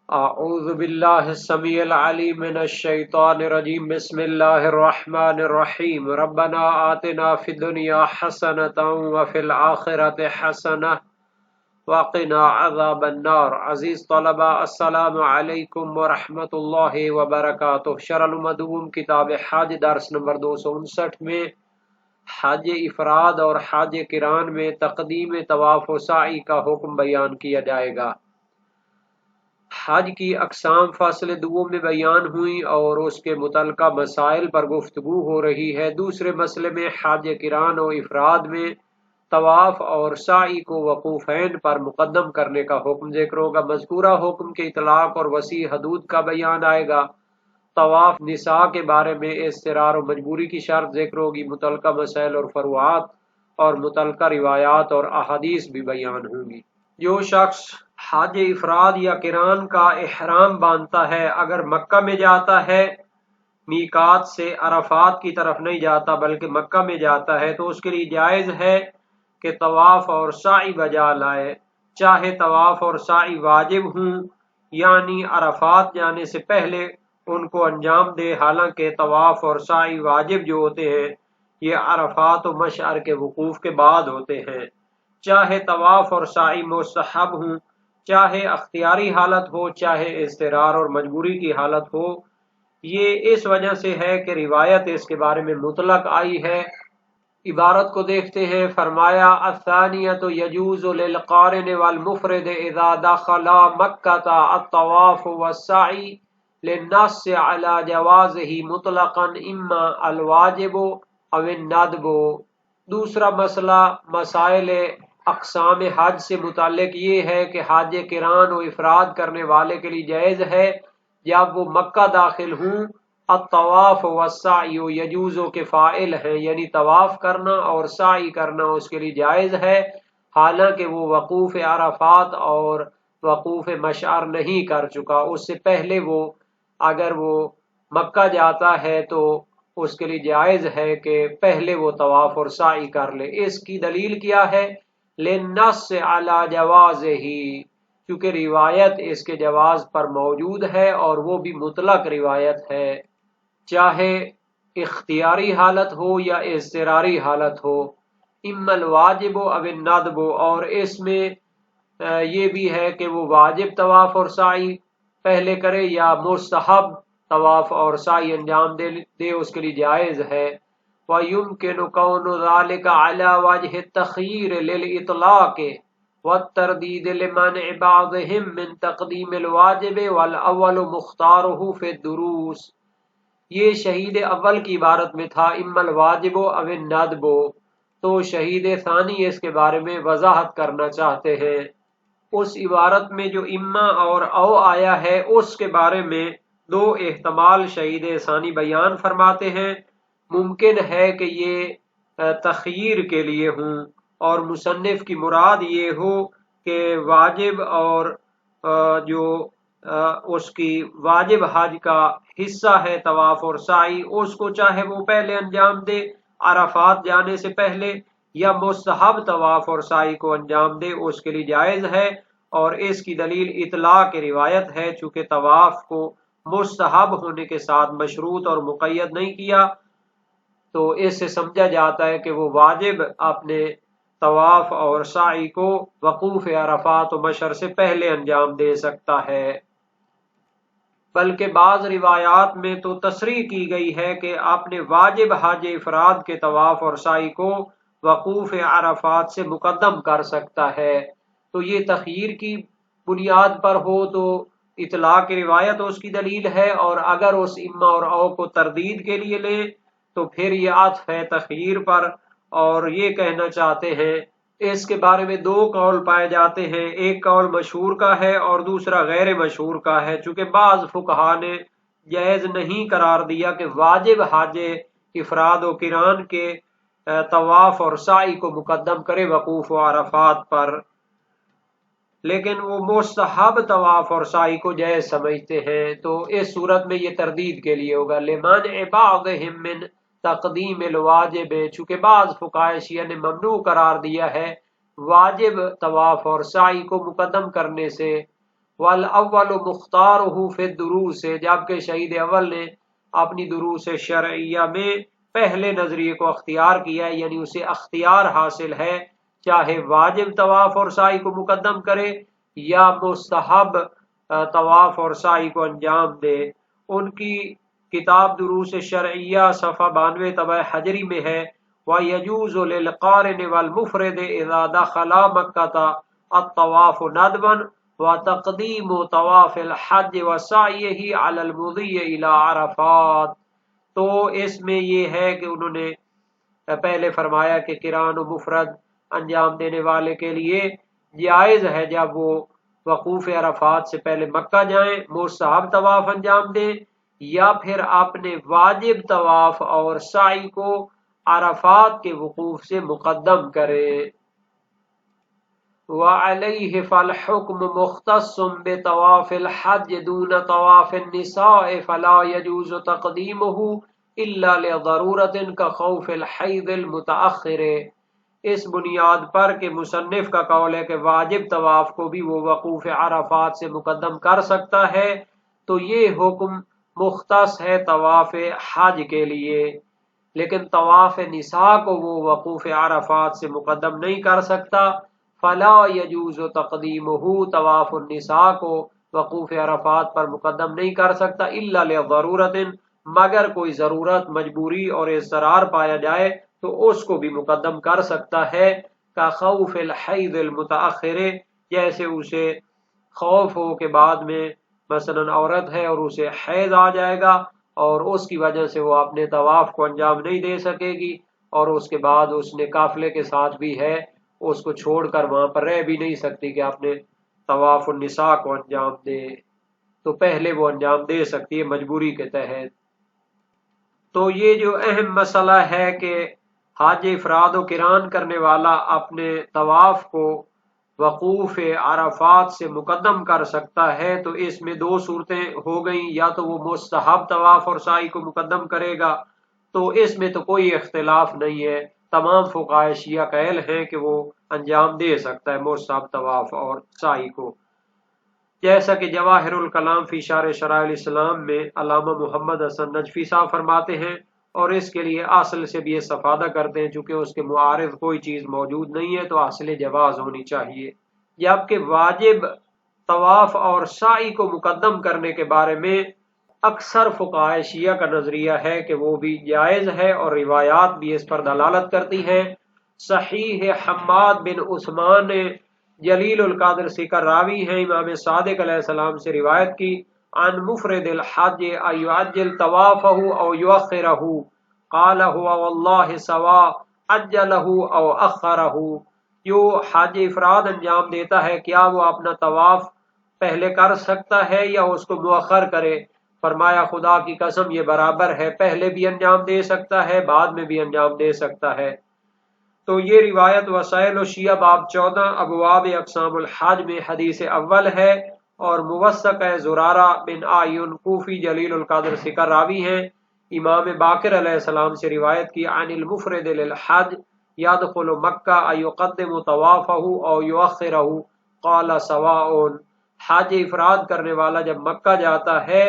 اعوذ باللہ السمیع العلیم من الشیطان الرجیم بسم اللہ الرحمن الرحیم ربنا آتنا فی الدنیا حسنۃ وفی الآخرۃ حسنۃ وقنا عذاب النار۔ عزیز طلبہ، السلام علیکم ورحمۃ اللہ وبرکاتہ۔ شرح المدوم کتاب حج درس نمبر 259 میں حج افراد اور حج قران میں تقدیم طواف و سعی کا حکم بیان کیا جائے گا۔ حج کی اقسام فصل دوم میں بیان ہوئی اور اس کے متعلقہ مسائل پر گفتگو ہو رہی ہے۔ دوسرے مسئلے میں حج قران و افراد میں طواف اور سعی کو وقوفین پر مقدم کرنے کا حکم ذکر ہوگا۔ مذکورہ حکم کے اطلاق اور وسیع حدود کا بیان آئے گا۔ طواف نساء کے بارے میں اضطرار و مجبوری کی شرط ذکر ہوگی۔ متعلقہ مسائل اور فروعات اور متعلقہ روایات اور احادیث بھی بیان ہوں گی۔ جو شخص حج افراد یا قران کا احرام باندھتا ہے، اگر مکہ میں جاتا ہے، میقات سے عرفات کی طرف نہیں جاتا بلکہ مکہ میں جاتا ہے، تو اس کے لیے جائز ہے کہ طواف اور سعی بجا لائے، چاہے طواف اور سعی واجب ہوں یعنی عرفات جانے سے پہلے ان کو انجام دے، حالانکہ طواف اور سعی واجب جو ہوتے ہیں یہ عرفات و مشعر کے وقوف کے بعد ہوتے ہیں۔ چاہے طواف اور سعی مستحب ہوں، چاہے اختیاری حالت ہو، چاہے اضطرار اور مجبوری کی حالت ہو۔ یہ اس وجہ سے ہے کہ روایت اس کے بارے میں مطلق آئی ہے۔ عبارت کو دیکھتے ہیں، فرمایا الثانیۃ یجوز للقارن والمفرد اذا دخلا مکۃ الطواف والسعی للنص علی جوازہ مطلقا اما الواجب او الندب۔ دوسرا مسئلہ مسائل اقسام حج سے متعلق یہ ہے کہ حج قران و افراد کرنے والے کے لیے جائز ہے جب وہ مکہ داخل ہوں۔ الطواف والسعی یجوز کے فاعل ہیں، یعنی طواف کرنا اور سعی کرنا اس کے لیے جائز ہے، حالانکہ وہ وقوف عرفات اور وقوف مشعر نہیں کر چکا۔ اس سے پہلے وہ اگر وہ مکہ جاتا ہے تو اس کے لیے جائز ہے کہ پہلے وہ طواف اور سعی کر لے۔ اس کی دلیل کیا ہے؟ للنص علی جوازہ، کیونکہ روایت اس کے جواز پر موجود ہے اور وہ بھی مطلق روایت ہے، چاہے اختیاری حالت ہو یا اضطراری حالت ہو۔ اما الواجب او الندب، اور اس میں یہ بھی ہے کہ وہ واجب طواف اور سعی پہلے کرے یا مستحب طواف اور سعی انجام دے اس کے لیے جائز ہے۔ وَيُمْكِنُ كَوْنُ ذَلِكَ عَلَى وَجْهِ التَّخْيِيرِ لِلْإِطْلَاقِ وَالتَّرْدِيدِ لِمَنْعِ بَعْضِهِمْ مِنْ تَقْدِيمِ الْوَاجِبِ وَالْأَوَّلُ مُخْتَارُهُ فِي الدُّرُوسِ۔ یہ شہید اول کی عبارت میں تھا اما الواجب او الندب، تو شہید ثانی اس کے بارے میں وضاحت کرنا چاہتے ہیں۔ اس عبارت میں جو اما اور او آیا ہے اس کے بارے میں دو احتمال شہید ثانی بیان فرماتے ہیں۔ ممکن ہے کہ یہ تخییر کے لیے ہوں اور مصنف کی مراد یہ ہو کہ واجب اور جو اس کی واجب حج کا حصہ ہے طواف اور سعی، اس کو چاہے وہ پہلے انجام دے عرفات جانے سے پہلے یا مستحب طواف اور سعی کو انجام دے، اس کے لیے جائز ہے۔ اور اس کی دلیل اطلاق کی روایت ہے، چونکہ طواف کو مستحب ہونے کے ساتھ مشروط اور مقید نہیں کیا، تو اس سے سمجھا جاتا ہے کہ وہ واجب اپنے طواف اور سعی کو وقوف عرفات و مشعر سے پہلے انجام دے سکتا ہے۔ بلکہ بعض روایات میں تو تصریح کی گئی ہے کہ اپنے واجب حج افراد کے طواف اور سعی کو وقوف عرفات سے مقدم کر سکتا ہے۔ تو یہ تخییر کی بنیاد پر ہو تو اطلاق کی روایت اس کی دلیل ہے، اور اگر اس اما اور او کو تردید کے لیے لیں تو پھر یہ عطف ہے تخییر پر، اور یہ کہنا چاہتے ہیں۔ اس کے بارے میں دو قول پائے جاتے ہیں، ایک قول مشہور کا ہے اور دوسرا غیر مشہور کا ہے، چونکہ بعض فقہا نے جائز نہیں قرار دیا کہ واجب حج افراد و قران کے طواف اور سعی کو مقدم کرے وقوف و عرفات پر، لیکن وہ مستحب طواف اور سعی کو جائز سمجھتے ہیں۔ تو اس صورت میں یہ تردید کے لیے ہوگا، لمنع بعضهم من تقدیم الواجب، چونکہ بعض فقہائے شیعہ نے ممنوع قرار دیا ہے واجب طواف اور سعی کو مقدم کرنے سے، والاول مختارہ فی الدروس، جبکہ شہید اول نے اپنی دروس شرعیہ میں پہلے نظریے کو اختیار کیا ہے، یعنی اسے اختیار حاصل ہے، چاہے واجب طواف اور سعی کو مقدم کرے یا مستحب طواف اور سعی کو انجام دے۔ ان کی کتاب دروس شرعیہ صفحہ 92 طبع حجری میں ہے، وَيَجُوزُ لِلْقَارِنِ وَالْمُفْرِدِ إِذَا دَخَلَا مَكَّةَ الطَّوَافُ نَدْبًا وَتَقْدِيمُ طَوَافِ الْحَجِّ وَسَعْيِهِ عَلَى الْمُضِيِّ إِلَى عَرَفَاتٍ۔ تو اس میں یہ ہے کہ انہوں نے پہلے فرمایا کہ قران و مفرد انجام دینے والے کے لیے جائز ہے جب وہ وقوف عرفات سے پہلے مکہ جائیں، مستحب طواف انجام دیں، یا پھر اپنے واجب طواف اور سعی کو عرفات کے وقوف سے مقدم کرے۔ وعلیہ فالحکم مختص بطواف الحج دون طواف النساء فلا يجوز تقدیمہ الا لضرورت کخوف الحیض المتأخر۔ اس بنیاد پر کہ مصنف کا قول ہے کہ واجب طواف کو بھی وہ وقوف عرفات سے مقدم کر سکتا ہے، تو یہ حکم مختص ہے طواف حج کے لیے، لیکن طواف نساء کو وہ وقوف عرفات سے مقدم نہیں کر سکتا۔ فلا یجوز تقدیمہ، طواف النساء کو وقوف عرفات پر مقدم نہیں کر سکتا الا لضرورت، مگر کوئی ضرورت، مجبوری اور اضطرار پایا جائے تو اس کو بھی مقدم کر سکتا ہے، کا خوف الحیض المتأخر، جیسے اسے خوف ہو کہ بعد میں مثلا عورت ہے اور اسے حیض آ جائے گا اور اس کی وجہ سے وہ اپنے طواف کو انجام نہیں دے سکے گی، اور اس کے بعد اس نے قافلے کے ساتھ بھی ہے، اس کو چھوڑ کر وہاں پر رہ بھی نہیں سکتی کہ اپنے طواف النساء کو انجام دے، تو پہلے وہ انجام دے سکتی ہے مجبوری کے تحت۔ تو یہ جو اہم مسئلہ ہے کہ حج افراد و قران کرنے والا اپنے طواف کو وقوف عرفات سے مقدم کر سکتا ہے، تو اس میں دو صورتیں ہو گئیں، یا تو وہ مستحب طواف اور سعی کو مقدم کرے گا، تو اس میں تو کوئی اختلاف نہیں ہے، تمام فقہائے شیعہ قائل ہیں کہ وہ انجام دے سکتا ہے مستحب طواف اور سعی کو، جیسا کہ جواہر الکلام فی شرح شرائع الاسلام میں علامہ محمد حسن نجفی صاحب فرماتے ہیں، اور اس کے لیے اصل سے بھی استفادہ کرتے ہیں، چونکہ اس کے معارض کوئی چیز موجود نہیں ہے تو اصل جواز ہونی چاہیے۔ جبکہ واجب طواف اور سعی کو مقدم کرنے کے بارے میں اکثر فقہائے شیعہ کا نظریہ ہے کہ وہ بھی جائز ہے، اور روایات بھی اس پر دلالت کرتی ہیں۔ صحیح حماد بن عثمان جلیل القدر سکر راوی ہیں، امام صادق علیہ السلام سے روایت کی، عن مفرد الحج ایعجل طوافہ او یؤخرہ، قال هو واللہ سوا عجلہ او اخرہ۔ جو حج افراد انجام دیتا ہے کیا وہ اپنا طواف پہلے کر سکتا ہے یا اس کو مؤخر کرے؟ فرمایا خدا کی قسم یہ برابر ہے، پہلے بھی انجام دے سکتا ہے، بعد میں بھی انجام دے سکتا ہے۔ تو یہ روایت وسائل و شیعہ باب 14 ابواب اقسام الحج میں حدیث اول ہے، اور موثق ہے، زرارہ بن آئین کوفی جلیل القدر سکر راوی ہیں، امام باقر علیہ السلام سے روایت کی، عن المفرد للحج یدخل مکہ ایقدم طوافہ او یؤخرہ قال سواء۔ حج افراد کرنے والا جب مکہ جاتا ہے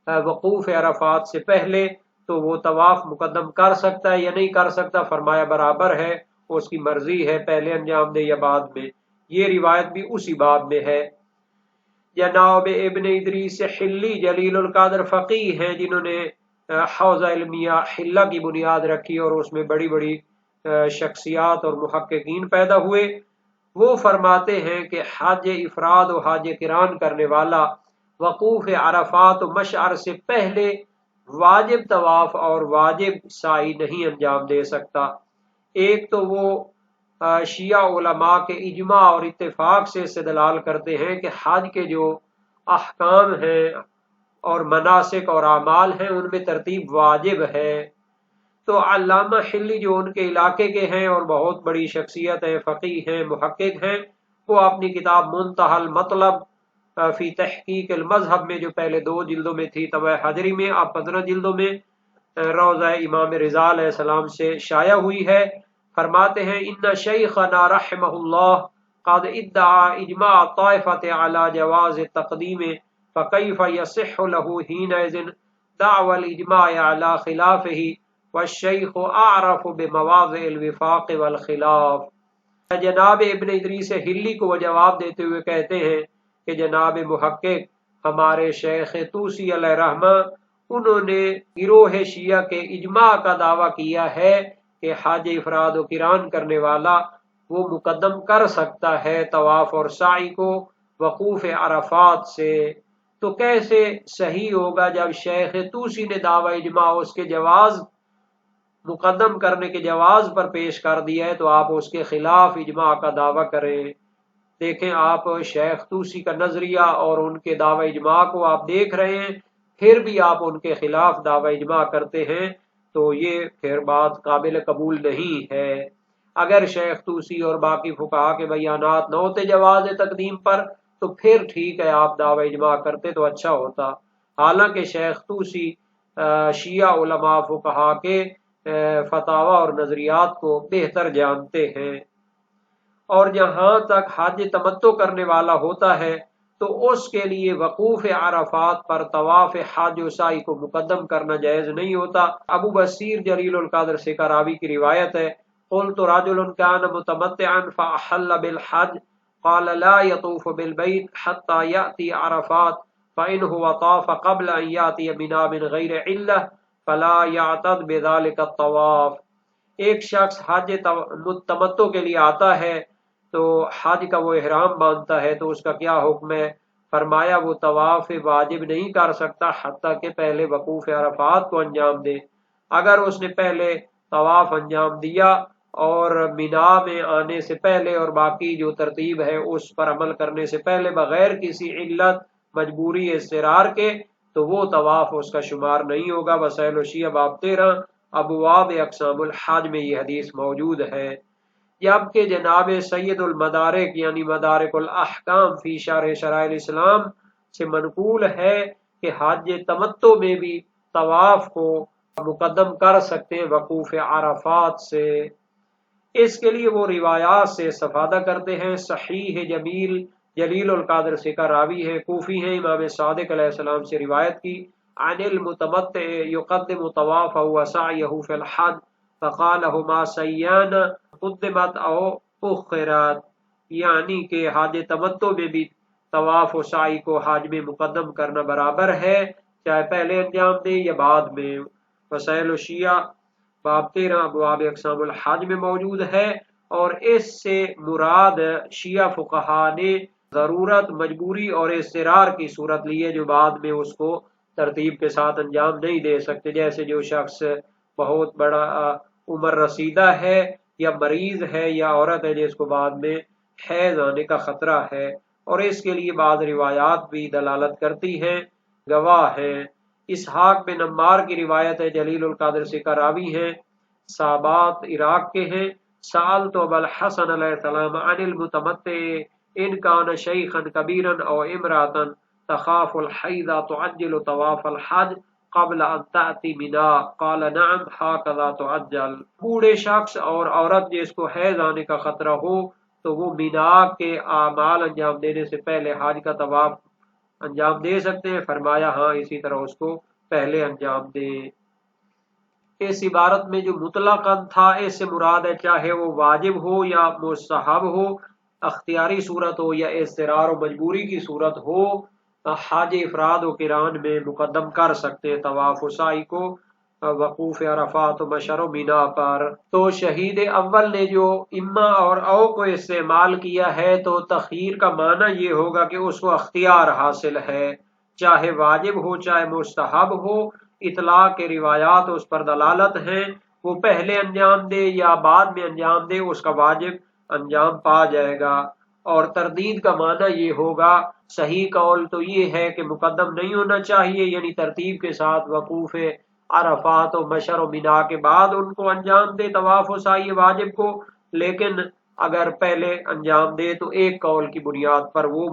وقوف عرفات سے پہلے تو وہ طواف مقدم کر سکتا ہے یا نہیں کر سکتا؟ فرمایا برابر ہے، اس کی مرضی ہے، پہلے انجام دے یا بعد میں۔ یہ روایت بھی اسی باب میں ہے۔ جناب ابن ادریس حلی جلیل القدر فقیہ ہیں، جنہوں نے حوزہ علمیہ حلہ کی بنیاد رکھی اور اس میں بڑی بڑی شخصیات اور محققین پیدا ہوئے، وہ فرماتے ہیں کہ حج افراد و حج قران کرنے والا وقوف عرفات و مشعر سے پہلے واجب طواف اور واجب سعی نہیں انجام دے سکتا۔ ایک تو وہ شیعہ علماء کے اجماع اور اتفاق سے استدلال کرتے ہیں کہ حج کے جو احکام ہیں اور مناسک اور اعمال ہیں ان میں ترتیب واجب ہے۔ تو علامہ حلی جو ان کے علاقے کے ہیں اور بہت بڑی شخصیت ہیں، فقیہ ہیں، محقق ہیں، وہ اپنی کتاب منتہی المطلب فی تحقیق المذہب میں جو پہلے 2 جلدوں میں تھی طبع حجری میں، اب 15 جلدوں میں روضہ امام رضا علیہ السلام سے شائع ہوئی ہے، فرماتے ہیں ان شیخنا رحمہ اللہ قد ادعى اجماع الطائفة على جواز التقدیم فكيف يصح له حينئذ دعوى الاجماع على خلافه والشیخ اعرف بمواضع الوفاق والخلاف۔ جناب ابن ادریس ہلی کو وہ جواب دیتے ہوئے کہتے ہیں کہ جناب محقق ہمارے شیخ طوسی علیہ رحمہ انہوں نے گروہ شیعہ کے اجماع کا دعویٰ کیا ہے کہ حج افراد و قران کرنے والا وہ مقدم کر سکتا ہے طواف اور سعی کو وقوف عرفات سے۔ تو کیسے صحیح ہوگا جب شیخ طوسی نے دعویٰ اجماع اس کے جواز مقدم کرنے کے جواز پر پیش کر دیا ہے تو آپ اس کے خلاف اجماع کا دعویٰ کریں۔ دیکھیں آپ شیخ طوسی کا نظریہ اور ان کے دعوی اجماع کو آپ دیکھ رہے ہیں، پھر بھی آپ ان کے خلاف دعوی اجماع کرتے ہیں تو یہ پھر بات قابل قبول نہیں ہے۔ اگر شیخ طوسی اور باقی فقہا کے بیانات نہ ہوتے جواز تقدیم پر تو پھر ٹھیک ہے آپ دعوی اجماع کرتے تو اچھا ہوتا۔ حالانکہ شیخ طوسی شیعہ علماء فقہا کے فتاوی اور نظریات کو بہتر جانتے ہیں۔ اور جہاں تک حج تمتع کرنے والا ہوتا ہے تو اس کے لیے وقوف عرفات پر طواف حج و سعی کو مقدم کرنا جائز نہیں ہوتا۔ ابو بصیر جلیل القدر سے راوی کی روایت ہے، قلت رجل كان متمتعا فأحل بالحج قال لا يطوف بالبيت حتى يأتي عرفات فإنه طاف قبل أن يأتي منى من غير علة فلا يعتد بذلك الطواف۔ ایک شخص حج تمتع کے لیے آتا ہے تو حج کا وہ احرام باندھتا ہے تو اس کا کیا حکم ہے؟ فرمایا وہ طواف واجب نہیں کر سکتا حتیٰ کہ پہلے وقوف عرفات کو انجام دے۔ اگر اس نے پہلے طواف انجام دیا اور مینا میں آنے سے پہلے اور باقی جو ترتیب ہے اس پر عمل کرنے سے پہلے بغیر کسی علت مجبوری اضطرار کے تو وہ طواف اس کا شمار نہیں ہوگا۔ وسائل الشیعہ باب 13 ابواب اقسام الحج میں یہ حدیث موجود ہے۔ جبکہ جناب سید المدارک یعنی مدارک الاحکام فی شرح شرائع الاسلام سے منقول ہے کہ حج تمتع میں بھی طواف کو مقدم کر سکتے ہیں وقوف عرفات سے۔ اس کے لیے وہ روایات سے استفادہ کرتے ہیں۔ صحیح جلیل القدر سے کا راوی ہے، کوفی ہیں، امام صادق علیہ السلام سے روایت کی، عن المتمتع یقدم طوافہ وسعیہ فی الحج فقالہما سیان قدمت او اخرت، یعنی کہ حج تمتع میں بھی طواف و سعی کو حج میں مقدم کرنا برابر ہے، چاہے پہلے انجام دے یا بعد میں۔ وسائل الشیعہ باب 13 ابواب اقسام الحج میں موجود ہے، اور اس سے مراد شیعہ فقہا نے ضرورت، مجبوری اور اضطرار کی صورت لی ہے جو بعد میں اس کو ترتیب کے ساتھ انجام نہیں دے سکتے، جیسے جو شخص بہت بڑا عمر رسیدہ ہے یا مریض ہے یا عورت ہے جس کو بعد میں حیض آنے کا خطرہ ہے، اور اس کے لیے بعض روایات بھی دلالت کرتی ہیں، گواہ ہیں۔ اسحاق بن عمار کی روایت ہے، جلیل القدر سے کا راوی ہیں، صحابات عراق کے ہیں، سألت ابا الحسن علیہ السلام عن المتمتع ان کان شیخا کبیرا او امراتا تخاف الحیض تعجل طواف الحج قبل ان تأتی منا قال نعم ہکذا تعجل۔ بوڑھے شخص اور عورت جس کو حیض آنے کا خطرہ ہو تو وہ مینا کے اعمال انجام دینے سے پہلے حج کا طواف انجام دے سکتے ہیں۔ فرمایا ہاں اسی طرح اس کو پہلے انجام دیں۔ اس عبارت میں جو مطلقاً تھا اس سے مراد ہے چاہے وہ واجب ہو یا مستحب ہو، اختیاری صورت ہو یا اضطرار و مجبوری کی صورت ہو، حج افراد و قران میں مقدم کر سکتے ہیں طواف و سعی کو وقوف عرفات و مشر و مینا پر۔ تو شہید اول نے جو اما اور او کو استعمال کیا ہے تو تخییر کا معنی یہ ہوگا کہ اس کو اختیار حاصل ہے، چاہے واجب ہو چاہے مستحب ہو، اطلاق کے روایات اس پر دلالت ہیں، وہ پہلے انجام دے یا بعد میں انجام دے اس کا واجب انجام پا جائے گا۔ اور تردید کا معنی یہ ہوگا، صحیح قول تو یہ ہے کہ مقدم نہیں ہونا چاہیے، یعنی ترتیب کے ساتھ وقوف عرفات و مشر و مینا کے بعد ان کو انجام دے طواف و سعی واجب کو، لیکن اگر پہلے انجام دے تو ایک قول کی بنیاد پر وہ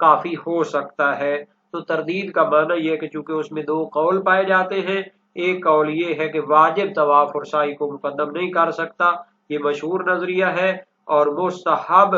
کافی ہو سکتا ہے۔ تو تردید کا معنی یہ ہے کہ چونکہ اس میں دو قول پائے جاتے ہیں، ایک قول یہ ہے کہ واجب طواف اور سعی کو مقدم نہیں کر سکتا، یہ مشہور نظریہ ہے، اور مستحب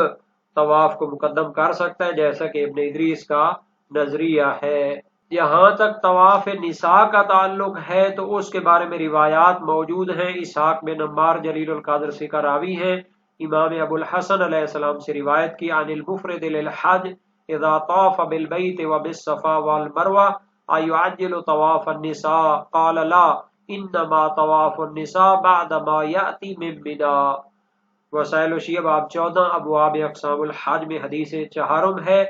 طواف کو مقدم کر سکتا ہے، جیسا کہ ابن ادریس کا نظریہ ہے۔ یہاں تک طواف نساء کا تعلق ہے تو اس کے بارے میں روایات موجود ہیں۔ اسحاق بن عمار جلیل القدر سے کا راوی ہیں، امام ابو الحسن علیہ السلام سے روایت کی، عن المفرد للحج اذا طاف بالبیت وبالصفا والمروہ ایعجل طواف النساء قال لا انما طواف النساء بعد ما یأتی من منا۔ وسائل الشیعہ باب 14 ابواب اقسام الحج میں حدیث چہارم ہے،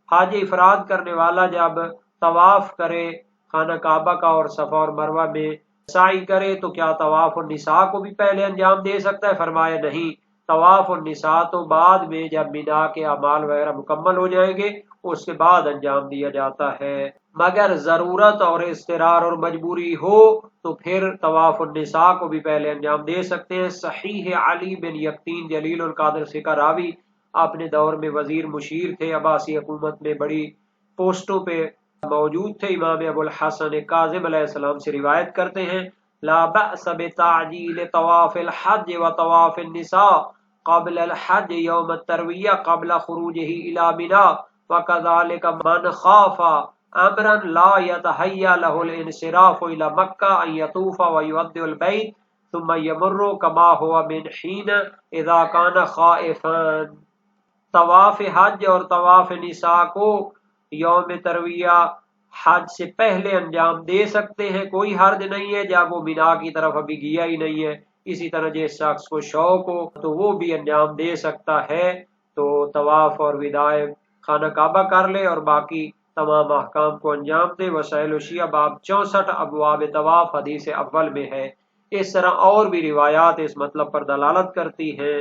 حج افراد کرنے والا جب طواف کرے خانہ کعبہ کا اور صفا اور مروہ میں سعی کرے تو کیا طواف النساء کو بھی پہلے انجام دے سکتا ہے؟ فرمایا نہیں، طواف النساء تو بعد میں جب مینا کے اعمال وغیرہ مکمل ہو جائیں گے اس کے بعد انجام دیا جاتا ہے، مگر ضرورت اور اضطرار اور مجبوری ہو تو پھر طواف النساء کو بھی پہلے انجام دے سکتے ہیں۔ صحیح علی بن یقین جلیل القدر سے کا راوی اپنے دور میں وزیر مشیر تھے، عباسی حکومت میں بڑی پوسٹوں پہ موجود تھے۔ امام ابو الحسن کاظم علیہ السلام سے روایت کرتے ہیں، لا بأس بتعجیل طواف الحج و طواف النساء قبل الحج یوم الترویہ قبل خروجہ الی منا وکذالک من خاف امرا لا یتہیأ له الانصراف الی مکہ ان یطوف ویودع البیت ثم یمر کما هو من حین اذا کان خائفا۔ طواف حج اور طواف نساء کو یوم ترویہ حج سے پہلے انجام دے سکتے ہیں، کوئی حرج نہیں ہے جب وہ مینا کی طرف ابھی گیا ہی نہیں ہے۔ اسی طرح جس شخص کو شوق ہو تو وہ بھی انجام دے سکتا ہے، تو طواف اور وداع خانہ کعبہ کر لے اور باقی تمام احکام کو انجام دے۔ وسائل الشیعہ باب 64 ابواب طواف حدیث اول میں ہے۔ اس طرح اور بھی روایات اس مطلب پر دلالت کرتی ہیں۔